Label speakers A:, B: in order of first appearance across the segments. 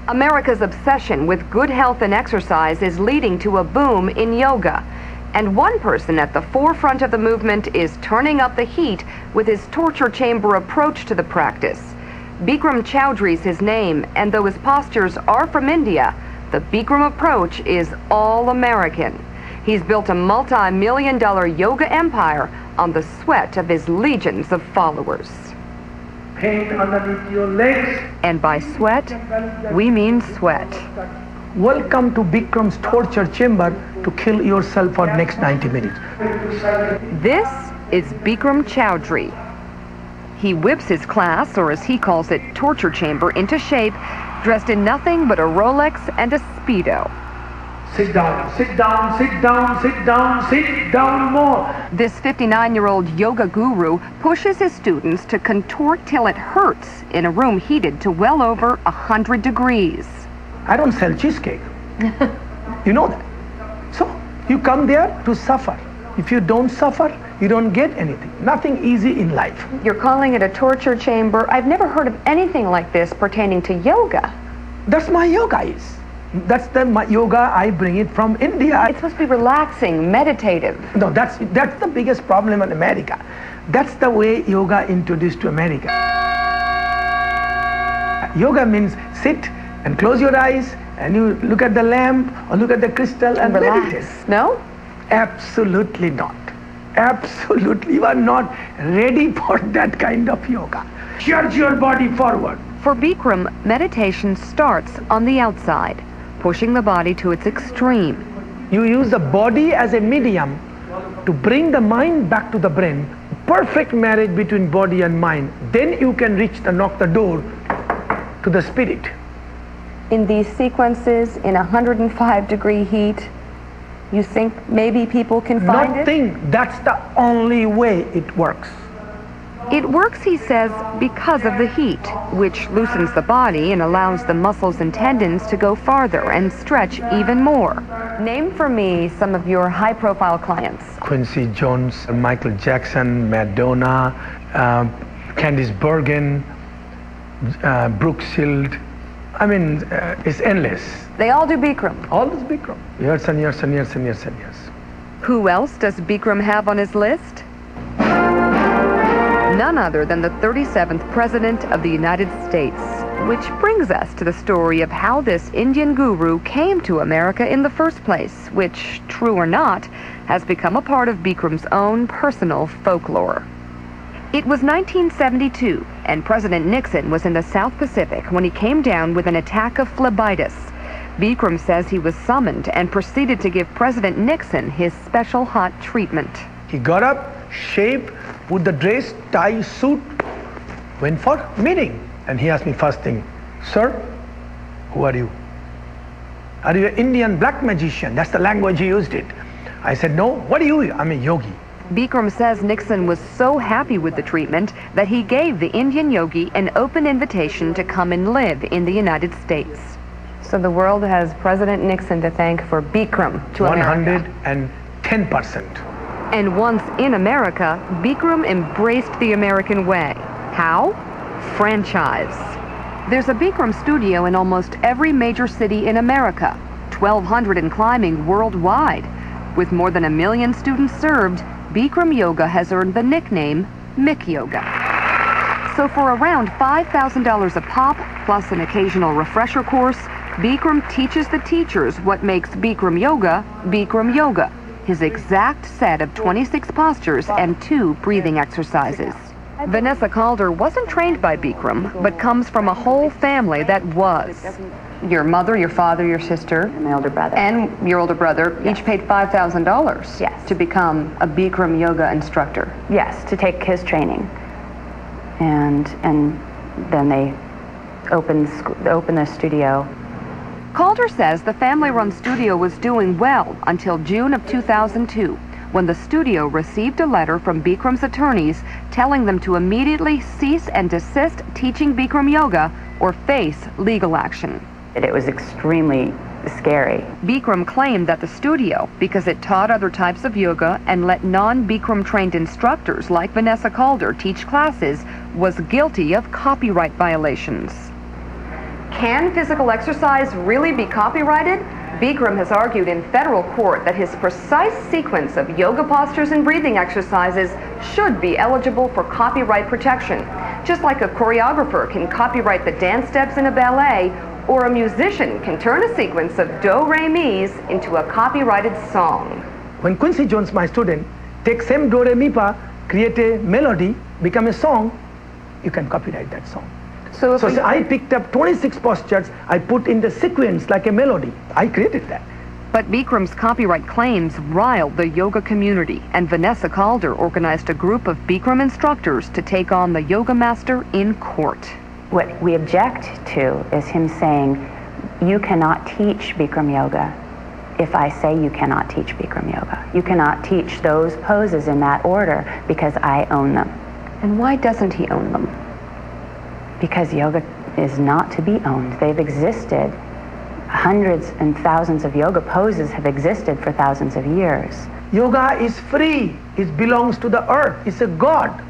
A: America's obsession with good health and exercise is leading to a boom in yoga. And one person at the forefront of the movement is turning up the heat with his torture chamber approach to the practice. Bikram Choudhury is his name, and though his postures are from India, the Bikram approach is all American. He's built a multi-million-dollar yoga empire on the sweat of his legions of followers.
B: Pain underneath your legs.
A: And by sweat, we mean sweat.
B: Welcome to Bikram's torture chamber to kill yourself for next 90 minutes.
A: This is Bikram Choudhury. He whips his class, or as he calls it, torture chamber, into shape, dressed in nothing but a Rolex and a Speedo.
B: Sit down, sit down, sit down, sit down, sit down more.
A: This 59-year-old yoga guru pushes his students to contort till it hurts in a room heated to well over 100 degrees.
B: I don't sell cheesecake. You know that. So you come there to suffer. If you don't suffer, you don't get anything. Nothing easy in life.
A: You're calling it a torture chamber. I've never heard of anything like this pertaining to yoga.
B: That's my yoga is. That's my yoga. I bring it from India.
A: It's supposed to be relaxing, meditative.
B: No, that's the biggest problem in America. That's the way yoga introduced to America. Yoga means sit and close your eyes and you look at the lamp or look at the crystal and
A: relax.
B: meditate.
A: No?
B: Absolutely not. Absolutely. You are not ready for that kind of yoga. Charge your body forward.
A: For Bikram, meditation starts on the outside, pushing the body to its extreme.
B: You use the body as a medium to bring the mind back to the brain. Perfect marriage between body and mind. Then you can knock the door to the spirit.
A: In these sequences, in 105-degree heat, you think maybe people can find it?
B: Nothing. That's the only way it works.
A: It works, he says, because of the heat, which loosens the body and allows the muscles and tendons to go farther and stretch even more. Name for me some of your high-profile clients.
B: Quincy Jones, Michael Jackson, Madonna, Candice Bergen, Brooke Shield. I mean, it's endless.
A: They all do Bikram.
B: All this Bikram. Years and years and years and years and years.
A: Who else does Bikram have on his list? None other than the 37th President of the United States. Which brings us to the story of how this Indian guru came to America in the first place, which, true or not, has become a part of Bikram's own personal folklore. It was 1972, and President Nixon was in the South Pacific when he came down with an attack of phlebitis. Bikram says he was summoned and proceeded to give President Nixon his special hot treatment.
B: He got up, shaved, put the dress, tie, suit, went for meeting. And he asked me first thing, "Sir, who are you? Are you an Indian black magician?" That's the language he used it. I said, "No, what are you? I'm a yogi."
A: Bikram says Nixon was so happy with the treatment that he gave the Indian yogi an open invitation to come and live in the United States. So the world has President Nixon to thank for Bikram to America.
B: 110%.
A: And once in America, Bikram embraced the American way. How? Franchise. There's a Bikram studio in almost every major city in America, 1,200 and climbing worldwide. With more than 1 million students served, Bikram Yoga has earned the nickname Mick Yoga. So for around $5,000 a pop, plus an occasional refresher course, Bikram teaches the teachers what makes Bikram Yoga, his exact set of 26 postures and 2 breathing exercises. Vanessa Calder wasn't trained by Bikram, but comes from a whole family that was. Your mother, your father, your sister,
C: and my older brother.
A: And your older brother,
C: Yes.
A: each paid $5,000
C: Yes.
A: to become a Bikram yoga instructor.
C: Yes, to take his training. And then they opened the studio.
A: Calder says the family-run studio was doing well until June of 2002, when the studio received a letter from Bikram's attorneys telling them to immediately cease and desist teaching Bikram yoga or face legal action.
C: It was extremely scary.
A: Bikram claimed that the studio, because it taught other types of yoga and let non-Bikram trained instructors like Vanessa Calder teach classes, was guilty of copyright violations. Can physical exercise really be copyrighted? Bikram has argued in federal court that his precise sequence of yoga postures and breathing exercises should be eligible for copyright protection, just like a choreographer can copyright the dance steps in a ballet, or a musician can turn a sequence of do-re-mi's into a copyrighted song.
B: When Quincy Jones, my student, takes same do-re-mi-pa, create a melody, become a song, you can copyright that song. So I picked up 26 postures, I put in the sequence like a melody. I created that.
A: But Bikram's copyright claims riled the yoga community, and Vanessa Calder organized a group of Bikram instructors to take on the yoga master in court.
C: What we object to is him saying, you cannot teach Bikram yoga if I say you cannot teach Bikram yoga. You cannot teach those poses in that order because I own them.
A: And why doesn't he own them?
C: Because yoga is not to be owned. They've existed. Hundreds and thousands of yoga poses have existed for thousands of years.
B: Yoga is free. It belongs to the earth. It's a god.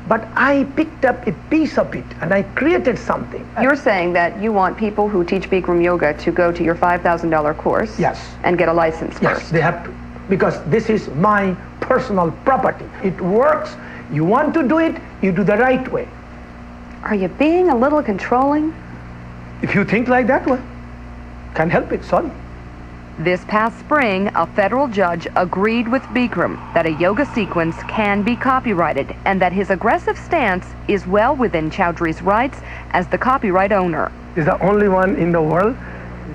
B: But I picked up a piece of it and I created something.
A: You're saying that you want people who teach Bikram yoga to go to your $5,000 course?
B: Yes.
A: And get a license first?
B: Yes, they have to. Because this is my personal property. It works. You want to do it, you do the right way.
A: Are you being a little controlling?
B: If you think like that, well, can't help it, sorry.
A: This past spring, a federal judge agreed with Bikram that a yoga sequence can be copyrighted and that his aggressive stance is well within Choudhury's rights as the copyright owner.
B: He's the only one in the world.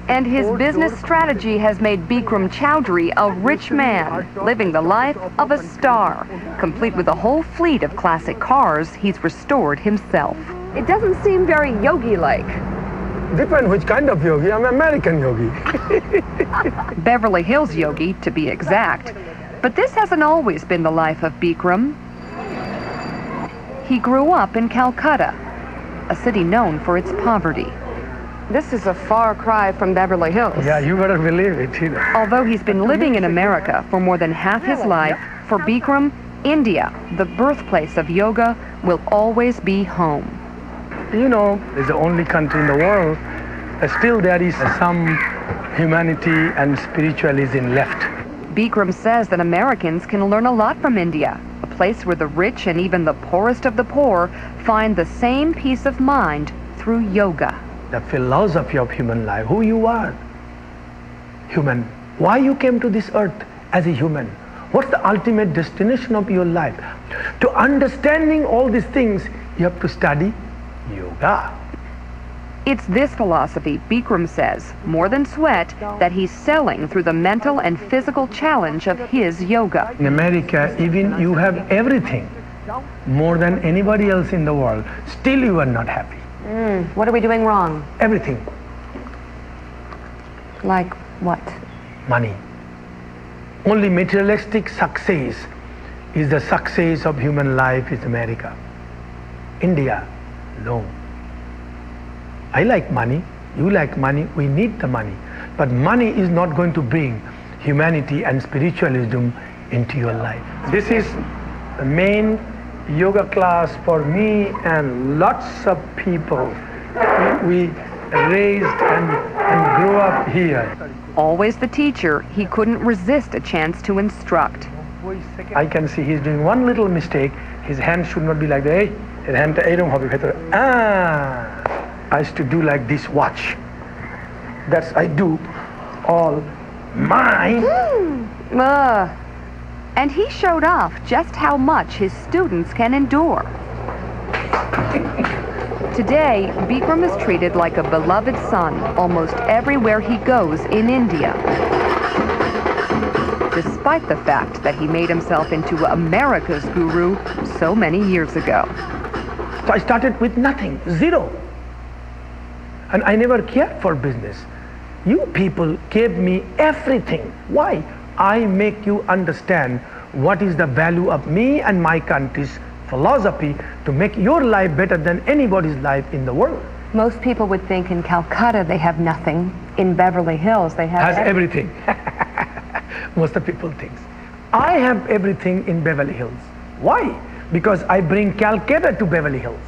A: And his business strategy has made Bikram Choudhury a rich man, living the life of a star, complete with a whole fleet of classic cars he's restored himself. It doesn't seem very yogi-like.
B: Depends which kind of yogi. I'm American yogi.
A: Beverly Hills yogi, to be exact. But this hasn't always been the life of Bikram. He grew up in Calcutta, a city known for its poverty. This is a far cry from Beverly Hills.
B: Yeah, you better believe it.
A: Although he's been living in America for more than half his life, for Bikram, India, the birthplace of yoga, will always be home.
B: You know, it's the only country in the world that still there is some humanity and spiritualism left.
A: Bikram says that Americans can learn a lot from India, a place where the rich and even the poorest of the poor find the same peace of mind through yoga.
B: The philosophy of human life, who you are, human, why you came to this earth as a human, what's the ultimate destination of your life. To understanding all these things, you have to study yoga.
A: It's this philosophy, Bikram says, more than sweat, that he's selling through the mental and physical challenge of his yoga.
B: In America, even you have everything, more than anybody else in the world, still you are not happy.
A: What are we doing wrong?
B: Everything.
A: Like what?
B: Money. Only materialistic success is the success of human life is America. India, no. I like money, you like money, we need the money. But money is not going to bring humanity and spiritualism into your life. This is the main yoga class for me and lots of people. We raised and grew up here.
A: Always the teacher, he couldn't resist a chance to instruct.
B: I can see he's doing one little mistake. His hand should not be like that. His hand I used to do like this, watch. That's I do all mine.
A: And he showed off just how much his students can endure. Today, Bikram is treated like a beloved son almost everywhere he goes in India, despite the fact that he made himself into America's guru so many years ago.
B: So I started with nothing, zero. And I never cared for business. You people gave me everything. Why? I make you understand what is the value of me and my country's philosophy to make your life better than anybody's life in the world.
A: Most people would think in Calcutta they have nothing. In Beverly Hills they have
B: everything. Most of people think. I have everything in Beverly Hills. Why? Because I bring Calcutta to Beverly Hills.